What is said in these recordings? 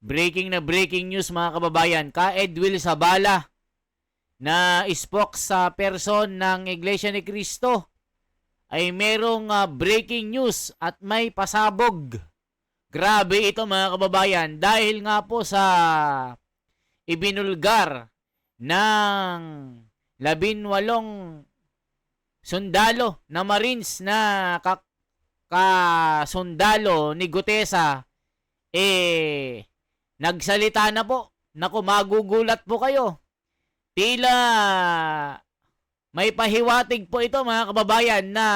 breaking news mga kababayan. Ka Edwil Sabala na spokesperson ng Iglesia ni Cristo ay merong breaking news at may pasabog. Grabe ito mga kababayan dahil nga po sa ibinulgar ng 18 sundalo na Marines na kasundalo ni Gutesa nagsalita na po. Naku, magugulat po kayo. Tila may pahiwatig po ito mga kababayan na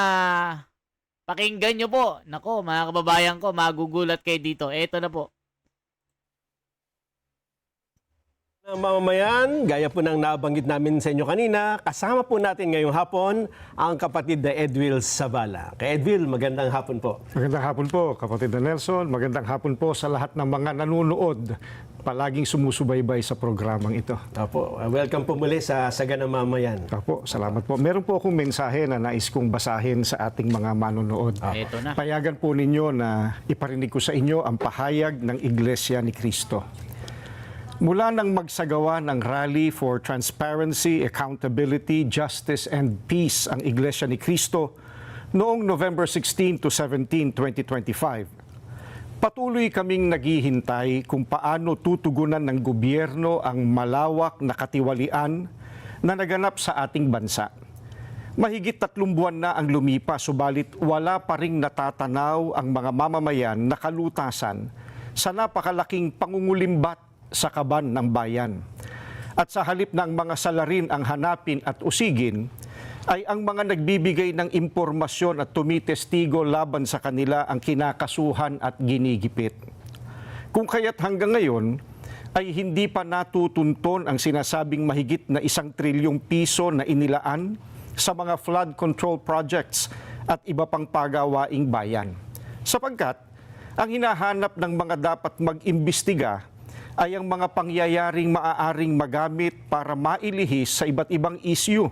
pakinggan nyo po. Naku, mga kababayan ko, magugulat kayo dito. Eto na po. Mamamayan, gaya po ng nabanggit namin sa inyo kanina, kasama po natin ngayong hapon ang kapatid na Edwil Sabala. Kay Edwil, magandang hapon po. Magandang hapon po, kapatid na Nelson. Magandang hapon po sa lahat ng mga nanonood, palaging sumusubaybay sa programang ito. Opo, welcome po muli sa Saganang Mamayan. Opo, salamat po. Meron po akong mensahe na nais kong basahin sa ating mga manonood. Eto na. Payagan po ninyo na iparinig ko sa inyo ang pahayag ng Iglesia ni Cristo. Mula nang magsagawa ng Rally for Transparency, Accountability, Justice and Peace ang Iglesia ni Cristo noong November 16 to 17, 2025, patuloy kaming naghihintay kung paano tutugunan ng gobyerno ang malawak na katiwalian na naganap sa ating bansa. Mahigit 3 buwan na ang lumipas, subalit wala pa ring natatanaw ang mga mamamayan na kalutasan sa napakalaking pangungulimbat sa kaban ng bayan. At sa halip ng mga salarin ang hanapin at usigin, ay ang mga nagbibigay ng impormasyon at tumitestigo laban sa kanila ang kinakasuhan at ginigipit. Kung kaya't hanggang ngayon, ay hindi pa natutunton ang sinasabing mahigit na 1 trilyong piso na inilaan sa mga flood control projects at iba pang pagawaing bayan. Sapagkat, ang hinahanap ng mga dapat mag-imbestiga ay ang mga pangyayaring maaaring magamit para mailihis sa iba't ibang issue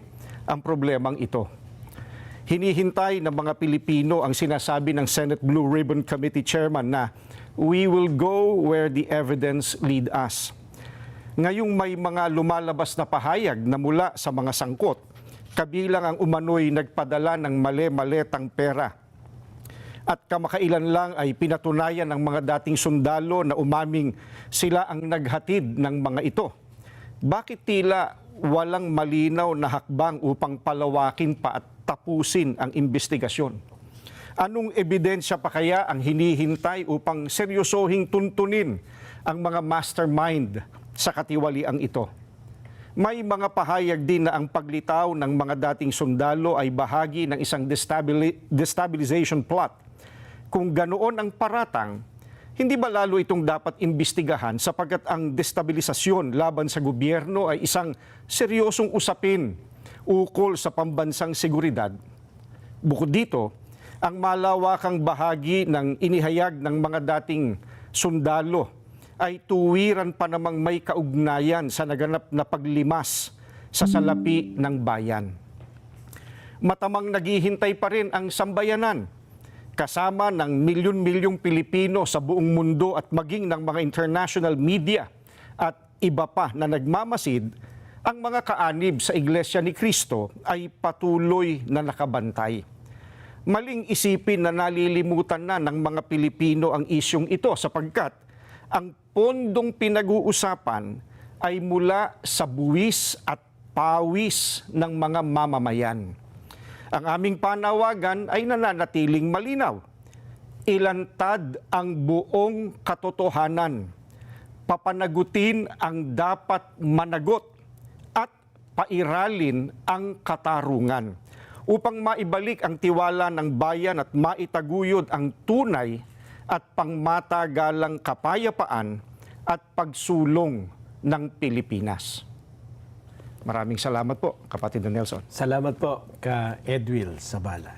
ang problemang ito. Hinihintay ng mga Pilipino ang sinasabi ng Senate Blue Ribbon Committee Chairman na we will go where the evidence lead us. Ngayong may mga lumalabas na pahayag na mula sa mga sangkot, kabilang ang umano'y nagpadala ng mali-maletang pera. At kamakailan lang ay pinatunayan ng mga dating sundalo na umaming sila ang naghatid ng mga ito. Bakit tila walang malinaw na hakbang upang palawakin pa at tapusin ang investigasyon? Anong ebidensya pa kaya ang hinihintay upang seryosohing tuntunin ang mga mastermind sa katiwaliang ito? May mga pahayag din na ang paglitaw ng mga dating sundalo ay bahagi ng isang destabilization plot. Kung ganoon ang paratang, hindi ba lalo itong dapat imbestigahan sapagkat ang destabilisasyon laban sa gobyerno ay isang seryosong usapin ukol sa pambansang seguridad? Bukod dito, ang malawakang bahagi ng inihayag ng mga dating sundalo ay tuwiran pa namang may kaugnayan sa naganap na paglimas sa salapi ng bayan. Matamang naghihintay pa rin ang sambayanan, kasama ng milyon-milyong Pilipino sa buong mundo at maging ng mga international media at iba pa na nagmamasid, ang mga kaanib sa Iglesia ni Cristo ay patuloy na nakabantay. Maling isipin na nalilimutan na ng mga Pilipino ang isyong ito sapagkat ang pondong pinag-uusapan ay mula sa buwis at pawis ng mga mamamayan. Ang aming panawagan ay nananatiling malinaw. Ilantad ang buong katotohanan. Papanagutin ang dapat managot at pairalin ang katarungan upang maibalik ang tiwala ng bayan at maitaguyod ang tunay at pangmatagalang kapayapaan at pagsulong ng Pilipinas. Maraming salamat po, kapatid na Nelson. Salamat po ka Edwil Sabala.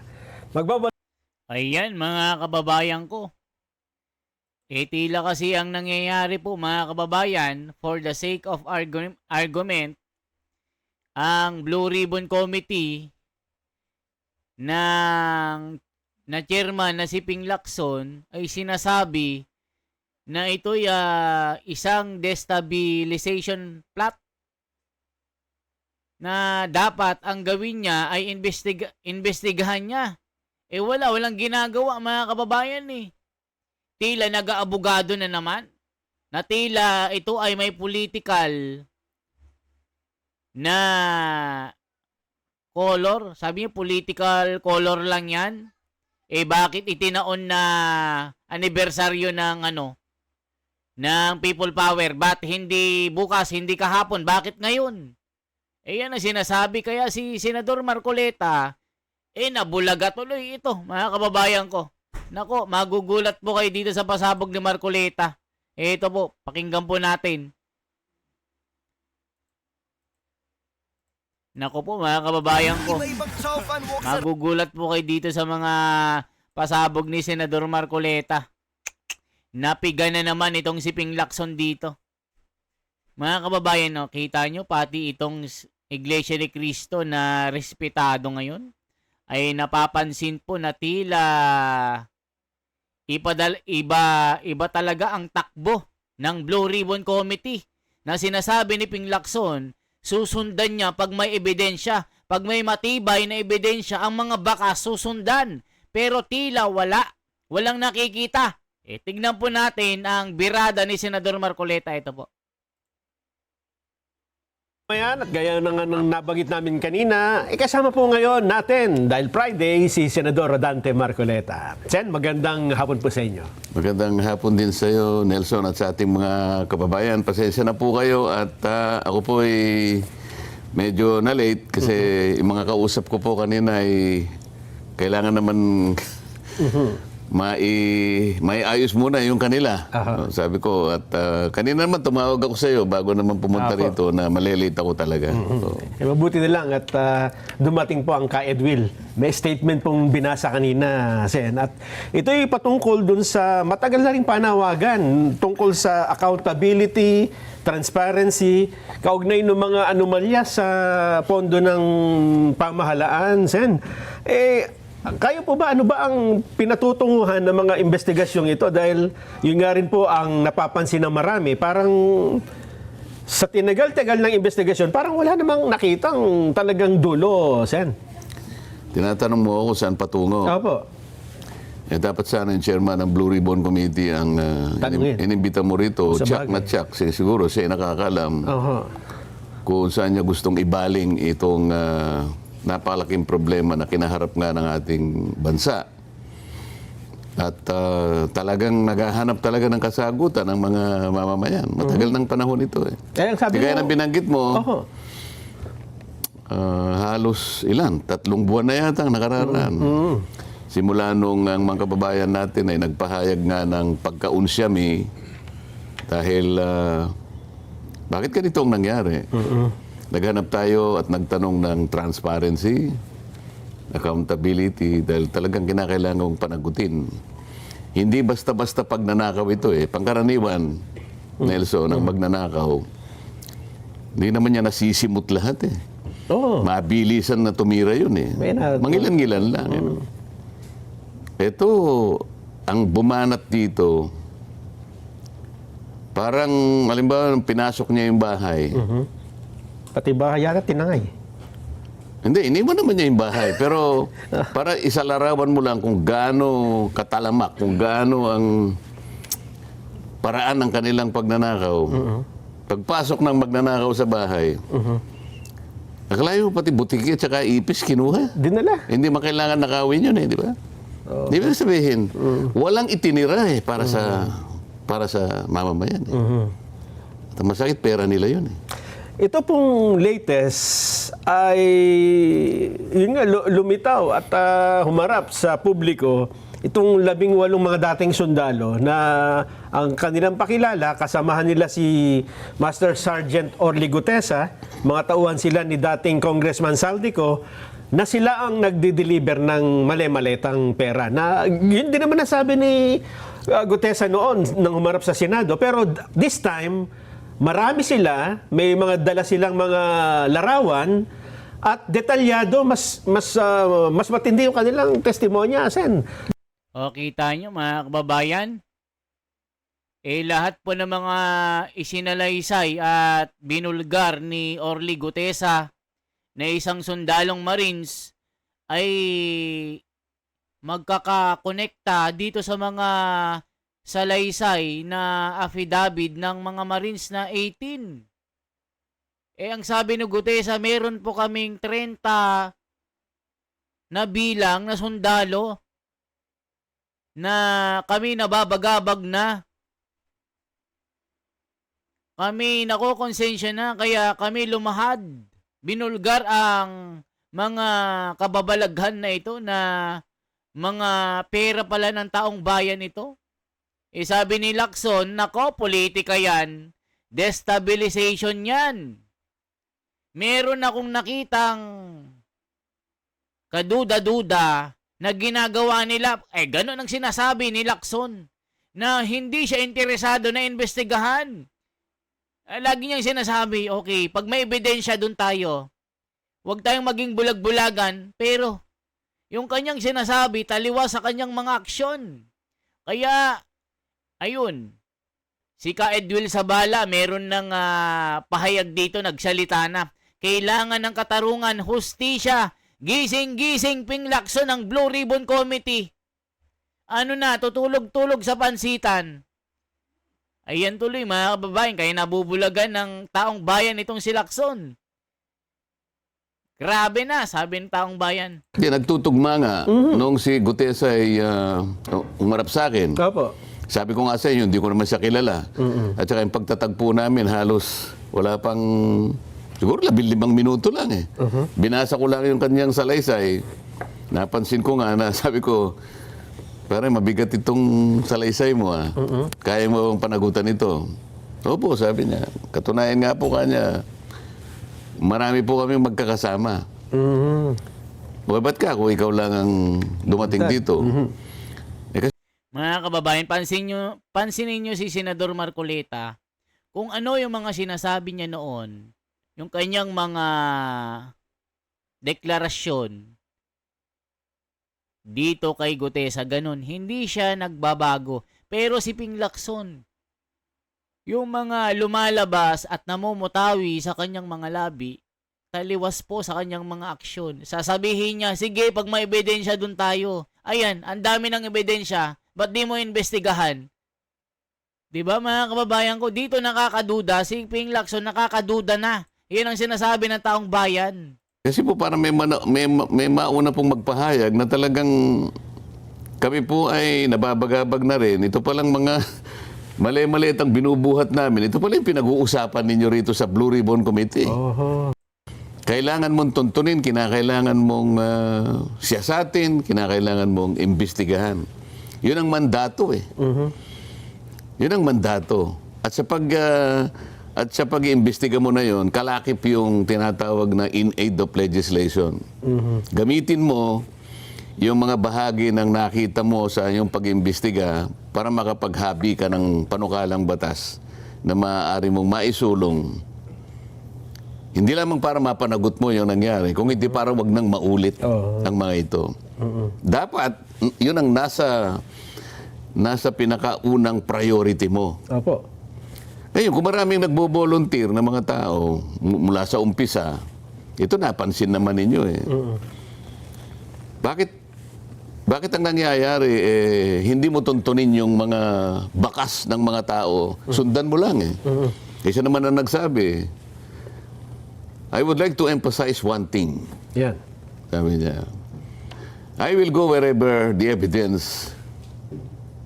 Ayan mga kababayan ko. Tila kasi ang nangyayari po mga kababayan, for the sake of argument, ang Blue Ribbon Committee na chairman na si Ping Lacson ay sinasabi na ito'y isang destabilization plot na dapat ang gawin niya ay investigahan niya. Walang ginagawa mga kababayan eh. Tila nag-aabogado na naman. Na tila ito ay may political na color. Sabi niya political color lang yan. Bakit itinaon na anibersaryo ng ng People Power? Ba't hindi bukas, hindi kahapon? Bakit ngayon? Yan ang sinasabi. Kaya si Senador Marcoleta, nabulaga tuloy ito, mga kababayan ko. Nako, magugulat po kayo dito sa pasabog ni Marcoleta. Ito po, pakinggan po natin. Nako po, mga kababayan ko. Magugulat po kayo dito sa mga pasabog ni Senador Marcoleta. Napiga na naman itong si Ping Lacson dito. Mga kababayan, no, kita nyo, pati itong Iglesia ni Cristo na respetado ngayon, ay napapansin po na tila iba talaga ang takbo ng Blue Ribbon Committee na sinasabi ni Ping Lacson, susundan niya pag may ebidensya, pag may matibay na ebidensya, ang mga bakas susundan. Pero tila walang nakikita. Tignan po natin ang birada ni Senador Marcoleta. Ito po. Ayan, at gaya ng nabanggit namin kanina, kasama po ngayon natin, dahil Friday, si Senador Rodante Marcoleta. Sen, magandang hapon po sa inyo. Magandang hapon din sa iyo, Nelson, at sa ating mga kababayan. Pasensya na po kayo at ako po ay medyo na-late kasi yung mga kausap ko po kanina ay kailangan naman maiayos muna yung kanila. Sabi ko, at kanina naman tumawag ako sa iyo bago naman pumunta rito na malilate ako talaga. So, Mabuti na lang at dumating po ang ka-Edwil. May statement pong binasa kanina, Sen. At ito'y patungkol dun sa matagal na rin panawagan tungkol sa accountability, transparency, kaugnay ng mga anomalya sa pondo ng pamahalaan, Sen. Kayo po ba, ano ba ang pinatutunguhan ng mga investigasyong ito? Dahil yun nga rin po ang napapansin ng marami. Parang sa tinagal-tagal ng investigasyon, parang wala namang nakitang talagang dulo, Sen. tinatanong mo ako saan patungo. Opo. Dapat sana yung chairman ng Blue Ribbon Committee ang inimbita mo rito. Tsak na tsak. Siguro siya nakakalam kung saan niya gustong ibaling itong napakalaking problema na kinaharap nga ng ating bansa. At talagang naghahanap talaga ng kasagutan ng mga mamamayan. Matagal ng panahon ito eh. Kaya nang binanggit mo, halos 3 buwan na yata ang nakararaan. Simula nung ang mga kababayan natin ay nagpahayag nga ng pagkaunsyami dahil bakit ganito ang nangyari? Naghanap tayo at nagtanong ng transparency, accountability, dahil talagang kinakailangang panagutin. Hindi basta-basta pagnanakaw ito eh. Pangkaraniwan, Nelson, ang magnanakaw, hindi naman niya nasisimot lahat eh. Mabilisan na tumira yun eh. Mangilan-ngilan lang. Ito, ang bumanat dito, parang, halimbawa, pinasok niya yung bahay. Pati bahay yata tinangay. Hindi, iniwan naman niya yung bahay. Pero para isalarawan mo lang kung gaano katalamak, kung gaano ang paraan ng kanilang pagnanakaw. Pagpasok ng magnanakaw sa bahay, akalayo pati butiki at saka ipis kinuha. Dinala. Hindi man kailangan nakawin yun eh, di ba? Di ba sabihin, walang itinira eh para sa mamamayan. At masakit pera nila yun eh. Ito pong latest ay yun nga, lumitaw at humarap sa publiko itong 18 mga dating sundalo na ang kanilang pakilala, kasamahan nila si Master Sergeant Orly Gutesa, mga tauhan sila ni dating Congressman Saldico, na sila ang nagdi-deliver ng mali-malitang pera. Na yun din naman nasabi ni Gutesa noon nang humarap sa Senado. Pero this time, marami sila, may mga dala silang mga larawan at detalyado, mas matindi yung kanilang testimonya, Sen. O, kita nyo mga kababayan, lahat po ng mga isinalaysay at binulgar ni Orly Gutesa na isang sundalong Marines ay magkakakonekta dito sa mga salaysay na affidavit ng mga Marines na 18. Ang sabi ni Gutesa, meron po kaming 30 na bilang na sundalo na kami nababagabag na. Kami nakokonsensya na, kaya kami lumahad. Binulgar ang mga kababalaghan na ito na mga pera pala ng taong bayan ito. Sabi ni Lacson, nako, politika yan. Destabilization yan. Meron akong nakitang kaduda-duda na ginagawa nila. Ganun ang sinasabi ni Lacson na hindi siya interesado na investigahan. Lagi niyang sinasabi, okay, pag may ebidensya doon tayo, huwag tayong maging bulag-bulagan, pero yung kanyang sinasabi, taliwas sa kanyang mga aksyon. Kaya, ayun, si Ka Edwil Sabala, meron ng pahayag dito, nagsalita na. Kailangan ng katarungan, hustisya, gising-gising Ping Lacson ng Blue Ribbon Committee. Ano na, tutulog-tulog sa pansitan. Ayan tuloy mga kababayan, kaya nabubulagan ng taong bayan itong si Lacson. Grabe na, sabi ng taong bayan. Nagtutugma nga nung si Gutesa ay umarap sa akin. Opo. Sabi ko nga sa inyo, hindi ko naman siya kilala. At saka yung pagtatagpo namin, halos wala pang, siguro 15 minuto lang eh. Binasa ko lang yung kanyang salaysay. Napansin ko nga na sabi ko, parang mabigat itong salaysay mo ah. Kaya mo bang panagutan ito? Opo, sabi niya. Katunayan nga po kanya, marami po kami magkakasama. Ba't ka kung ikaw lang ang dumating dito? Mga kababayan, pansinin nyo si Senador Marcoleta kung ano yung mga sinasabi niya noon, yung kanyang mga deklarasyon dito kay Gutesa, ganun. Hindi siya nagbabago. Pero si Ping Lacson, yung mga lumalabas at namumutawi sa kanyang mga labi, taliwas po sa kanyang mga aksyon. Sasabihin niya, sige, pag may ebidensya dun tayo. Ayan, ang dami ng ebidensya. Ba't di mo investigahan? Diba mga kababayan ko, dito nakakaduda, si Ping Lacson nakakaduda na. Yan ang sinasabi ng taong bayan. Kasi po parang may mauna pong magpahayag na talagang kami po ay nababagabag na rin. Ito palang mga mali-mali ang binubuhat namin. Ito pala yung pinag-uusapan ninyo rito sa Blue Ribbon Committee. Kailangan mong tuntunin, kinakailangan mong siyasatin, kinakailangan mong imbestigahan. Yun ang mandato eh. Yun ang mandato. At sa pag-iimbestiga mo na yon, kalakip yung tinatawag na in aid of legislation. Gamitin mo yung mga bahagi ng nakita mo sa iyong pag-iimbestiga para makapaghabi ka ng panukalang batas na maaari mong maisulong. Hindi lamang para mapanagot mo yung nangyari, kung hindi para wag nang maulit ang mga ito. Dapat, yun ang nasa pinakaunang priority mo. Opo. Ngayon, kung maraming nagbo-volunteer na mga tao mula sa umpisa, ito napansin naman ninyo eh. Bakit ang nangyayari, hindi mo tuntunin yung mga bakas ng mga tao, sundan mo lang eh. Isa naman ang nagsabi, I would like to emphasize one thing. Yan. Sabi niya, I will go wherever the evidence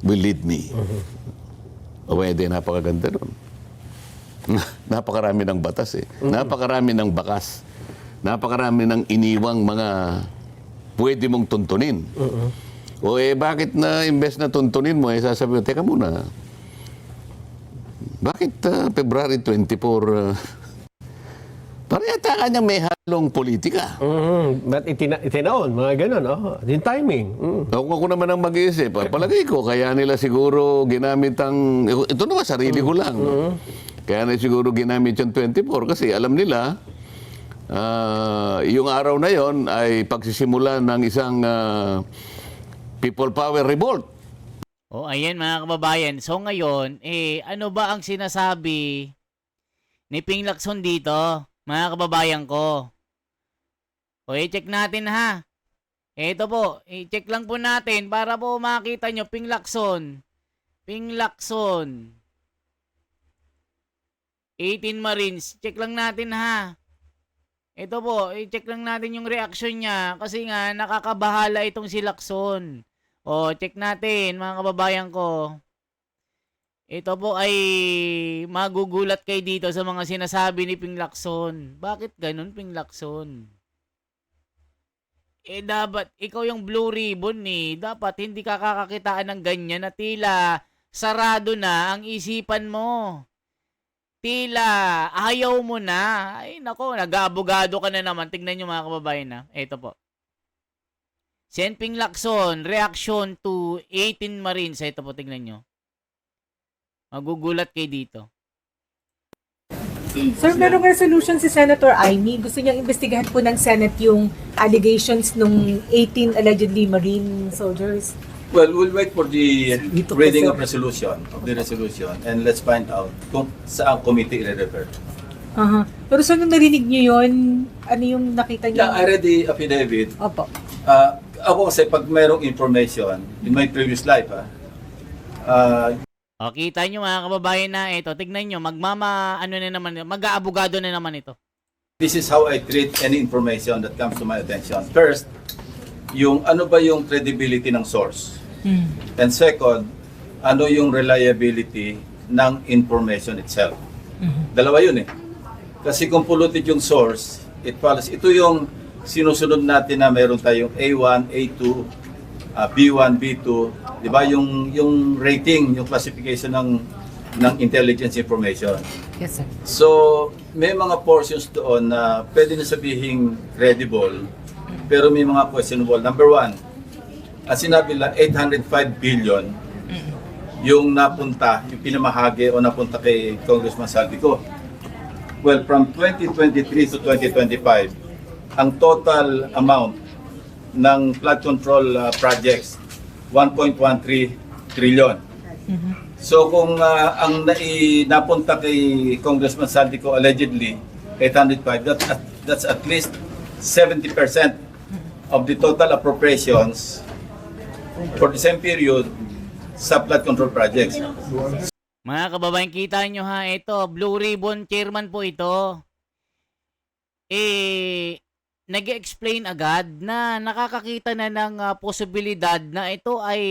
will lead me. O pwede, napakaganda nun. Napakarami ng batas eh. Napakarami ng bakas. Napakarami ng iniwang mga pwede mong tuntunin. O bakit na imbes na tuntunin mo, sasabi mo, teka muna, bakit February 24, parang yata kanyang may halong politika. Ba't itinaon? Mga ganun. Yung timing. Ako naman ang mag-iisip. Palagay ko, kaya nila siguro ginamit ang, ito naman, sarili ko lang. Kaya na siguro ginamit yung 24 kasi alam nila, yung araw na yon ay pagsisimula ng isang people power revolt. O ayan mga kababayan. So ngayon, ano ba ang sinasabi ni Ping Lacson dito, mga kababayan ko? O i-check natin ha. Ito po, i-check lang po natin para po makita nyo Ping Lacson. Ping Lacson. 18 Marines. Check lang natin ha. Ito po, i-check lang natin yung reaction niya kasi nga nakakabahala itong si Lacson. O, check natin mga kababayan ko. Ito po ay magugulat kayo dito sa mga sinasabi ni Ping Lacson. Bakit ganun, Ping Lacson? Dapat ikaw yung blue ribbon Dapat hindi ka kakakitaan ng ganyan na tila sarado na ang isipan mo. Tila ayaw mo na. Ay nako, nag-aabogado ka na naman. Tignan nyo mga kababayan na. Ito po. Sen Ping Lacson, reaction to 18 Marines. Ito po, tignan nyo. Magugulat kayo dito. Sir, merong resolution si Senator Amy. Gusto niyang investigahan po ng Senate yung allegations nung 18 allegedly Marine soldiers. Well, we'll wait for the Dito po, reading sir. of the resolution, and let's find out kung saan committee i-refer. Pero sir, nung narinig niyo yun, ano yung nakita niyo? Yeah, I read the affidavit. Opo. Ako kasi pag mayroong information in my previous life, O, kita nyo mga kababayan na ito. Tignan nyo, mag-aabogado na naman ito. this is how I treat any information that comes to my attention. First, yung ano ba yung credibility ng source? And second, ano yung reliability ng information itself? Dalawa yun Kasi kung polluted yung source, it follows. Ito yung sinusunod natin na meron tayong A1, A2, B1, B2, di ba? Yung rating, yung classification ng intelligence information. Yes, sir. So, may mga portions doon na pwede na sabihing credible, pero may mga questionable. Number one, sinabi lang 805 billion yung napunta, yung pinamahagi o napunta kay Congressman Saldico. Well, from 2023 to 2025, ang total amount ng flood control projects, 1.13 trillion. So kung ang napunta kay Congressman Saldico allegedly 805, that's at least 70% of the total appropriations for the same period sa flood control projects. Mga kababayan, kita nyo ha, ito, Blue Ribbon Chairman po ito. Nag-explain agad na nakakakita na ng posibilidad na ito ay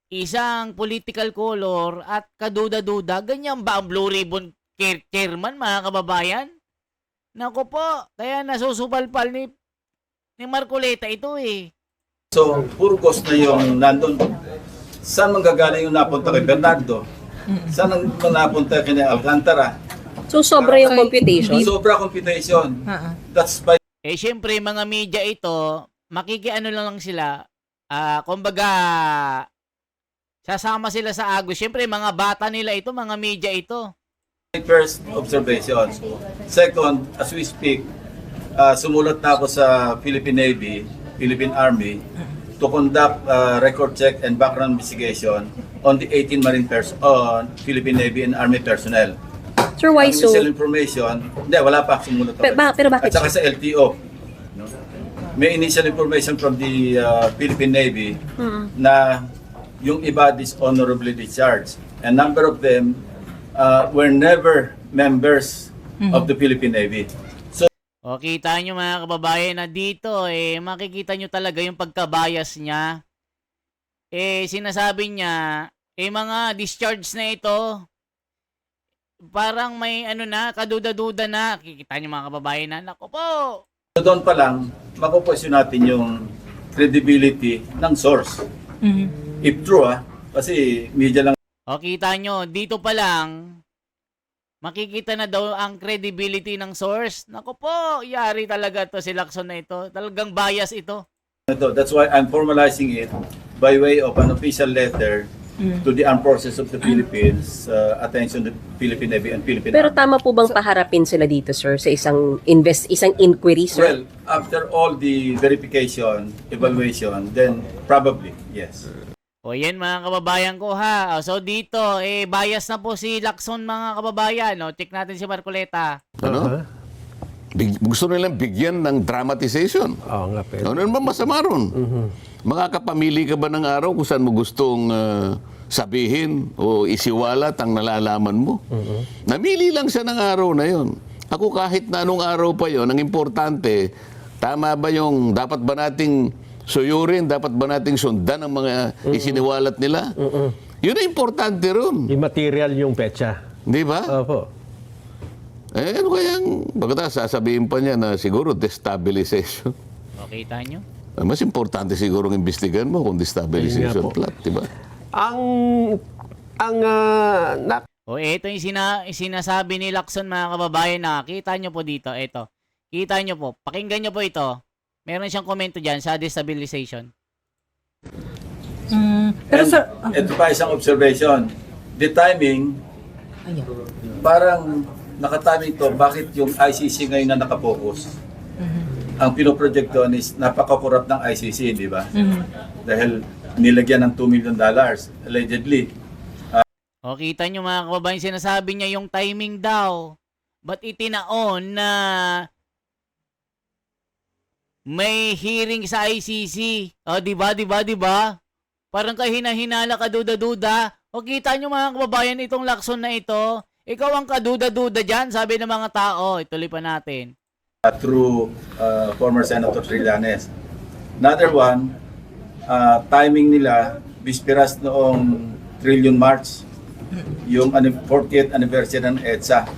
isang political color at kaduda-duda. Ganyan ba ang Blue Ribbon Chairman, mga kababayan? Naku po, kaya nasusubalpal ni Marcoleta ito So, puro ghost na yung nandun. Saan manggagaling yung napunta kay Bernardo? Saan ang napunta kay Alcantara? So, sobra yung computation? Sobra computation. That's by Syempre, mga media ito, makikiano lang sila, kumbaga, sasama sila sa agos. Syempre, mga bata nila ito, mga media ito. first observation. Second, as we speak, sumulat na ako sa Philippine Navy, Philippine Army, to conduct record check and background investigation on the 18 Marine Philippine Navy and Army personnel. Sir, why Ang so? initial information, hindi, wala pa sumulat ako. Pero bakit? At saka sa LTO. No? May initial information from the Philippine Navy na yung iba dishonorably discharged. A number of them were never members of the Philippine Navy. O, kita nyo mga kababayan na dito, makikita nyo talaga yung pagkabayas niya. Sinasabi niya, mga discharge na ito, parang may kaduda-duda na. Kikita nyo mga kababayan na, naku po. So doon pa lang, makukwestiyon natin yung credibility ng source. If true kasi media lang. O, kita nyo, dito pa lang, makikita na daw ang credibility ng source. Naku po, yari talaga to si Lacson na ito. Talagang bias ito. That's why I'm formalizing it by way of an official letter to the Armed Forces of the Philippines, attention to Philippine Navy and Philippine Pero Army. tama po bang paharapin sila dito, sir, sa isang inquiry, sir? Well, after all the verification, evaluation, then probably, yes. O yan mga kababayan ko ha. So dito, bias na po si Lacson mga kababayan. No? Check natin si Marcoleta. Ano? Gusto nilang bigyan ng dramatization. Oo nga, pwede. Ano naman masama ron? Makakapamili ka ba ng araw kung saan mo gustong sabihin o isiwalat ang nalalaman mo? Namili lang siya ng araw na yon. Ako kahit na anong araw pa yon, ang importante, tama ba yung dapat ba nating suyurin, dapat ba nating sundan ang mga isiniwalat nila? Yun ang importante ron. Immaterial yung petsa. Di ba? Opo. Ano kayang, bagata sasabihin pa niya na siguro destabilization. O kita nyo? Mas importante siguro ang imbestigan mo kung destabilization Ayun nga po. plot, di ba? O ito yung sinasabi ni Lacson mga kababayan na kita nyo po dito. Ito. Kita nyo po. Pakinggan nyo po ito. Meron siyang komento dyan sa destabilization. Pero And sir, ito pa isang observation. The timing, parang nakatiming to, bakit yung ICC ngayon na nakapokus? Ang pinoproject doon is napaka-corrupt ng ICC, di ba? Dahil nilagyan ng $2 million, allegedly. O kita nyo mga kababayan, sinasabi niya yung timing daw. Ba't itinaon na may hearing sa ICC? O diba? Parang kahina-hinala kaduda-duda. O kita nyo mga kababayan, itong Lacson na ito, ikaw ang kaduda-duda dyan, sabi ng mga tao. Ituloy pa natin. Through former Senator Trillanes. Another one, timing nila, bisperas noong Trillion March, yung 40th anniversary ng EDSA.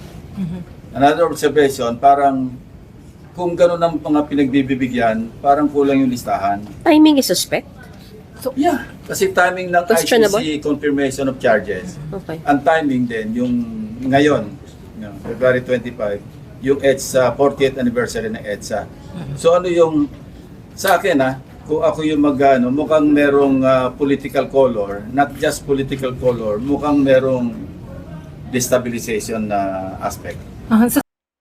Another observation, parang kung gano'n ang mga pinagbibigyan, parang kulang yung listahan. Timing is suspect? Yeah, kasi timing ng Questionable? ICC confirmation of charges. Okay. Ang timing din, yung ngayon, February 25, yung EDSA, 40th anniversary ng EDSA. So ano yung, sa akin kung ako yung mukhang merong political color, not just political color, mukhang merong destabilization na aspect.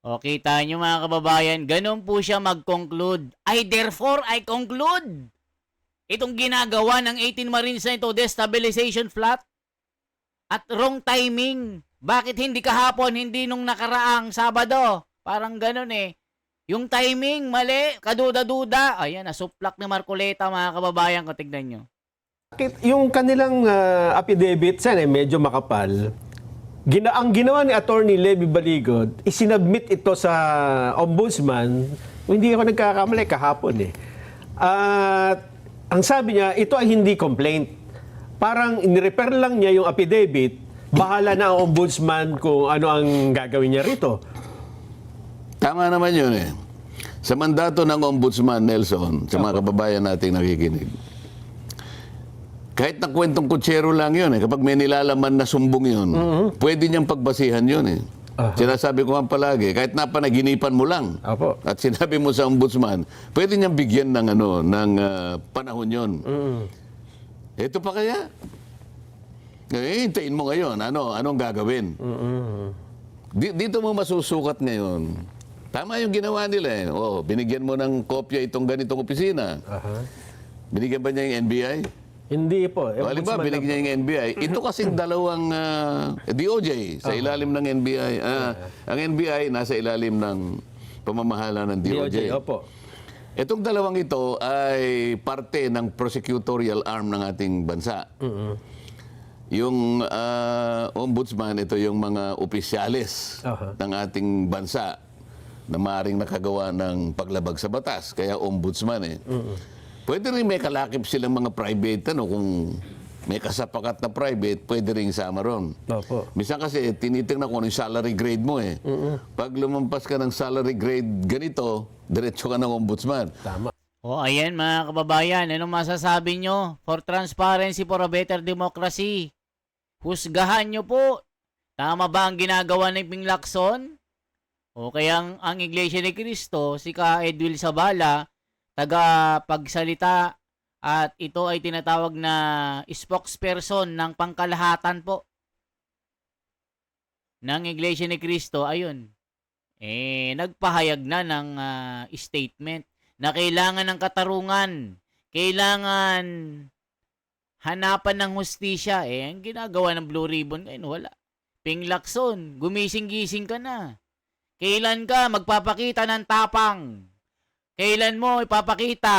O kita nyo mga kababayan, ganun po siya mag-conclude. Therefore, I conclude. Itong ginagawa ng 18 Marines na ito, destabilization plot at wrong timing. Bakit hindi kahapon, hindi nung nakaraang Sabado? Parang ganun eh. Yung timing, mali, kaduda-duda. Ayan, nasuplak ni Marcoleta mga kababayan ko, tignan nyo. Yung kanilang affidavit, sana medyo makapal. Ang ginawa ni Attorney Levy Baligod, isinabmit ito sa ombudsman, hindi ako nagkakamali kahapon eh. At ang sabi niya, ito ay hindi complaint. Parang in-refer lang niya yung affidavit, bahala na ang ombudsman kung ano ang gagawin niya rito. Tama naman yun eh. Sa mandato ng Ombudsman, Nelson, sa mga kababayan nating nakikinig, kahit na kwentong kutsero lang yun eh, kapag may nilalaman na sumbong yun, pwede niyang pagbasihan yun eh. Sinasabi ko nga palagi, kahit napanaginipan mo lang, Apo. at sinabi mo sa Ombudsman, pwede niyang bigyan ng panahon yun. Ito pa kaya? Hintayin mo ngayon, anong gagawin? Dito mo masusukat ngayon. Tama yung ginawa nila eh. Binigyan mo ng kopya itong ganitong opisina. Binigyan ba niya yung NBI? Hindi po. Halimbawa, binigyan niya yung NBI. Ito kasing dalawang DOJ sa ilalim ng NBI. Ang NBI nasa ilalim ng pamamahala ng DOJ. Opo. Itong dalawang ito ay parte ng prosecutorial arm ng ating bansa. Yung ombudsman, ito yung mga opisyalis ng ating bansa na maaaring nakagawa ng paglabag sa batas. Kaya ombudsman eh. Pwede rin may kalakip silang mga private, kung may kasapakat na private, pwede rin sama ron. Opo. Minsan kasi tinitingnan ko yung salary grade mo eh. Pag lumampas ka ng salary grade ganito, diretso ka ng ombudsman. Tama. Ayan mga kababayan, anong masasabi nyo? For transparency, for a better democracy. Husgahan nyo po. Tama ba ang ginagawa ng Ping Lacson? O kaya ang Iglesia ni Cristo, si Ka Edwil Sabala, taga-pagsalita at ito ay tinatawag na spokesperson ng pangkalahatan po ng Iglesia ni Cristo. Ayun, nagpahayag na ng statement na kailangan ng katarungan, kailangan hanapan ng hustisya. Ang ginagawa ng Blue Ribbon ngayon, wala. Ping Lacson, gumising-gising ka na. Kailan ka magpapakita ng tapang? Kailan mo ipapakita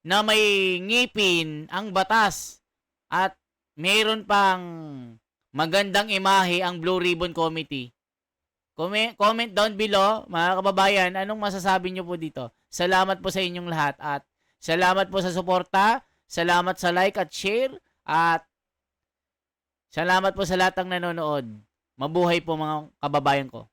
na may ngipin ang batas at meron pang magandang imahe ang Blue Ribbon Committee? Comment down below, mga kababayan, anong masasabi nyo po dito? Salamat po sa inyong lahat at salamat po sa suporta, salamat sa like at share at salamat po sa lahat ng nanonood. Mabuhay po mga kababayan ko.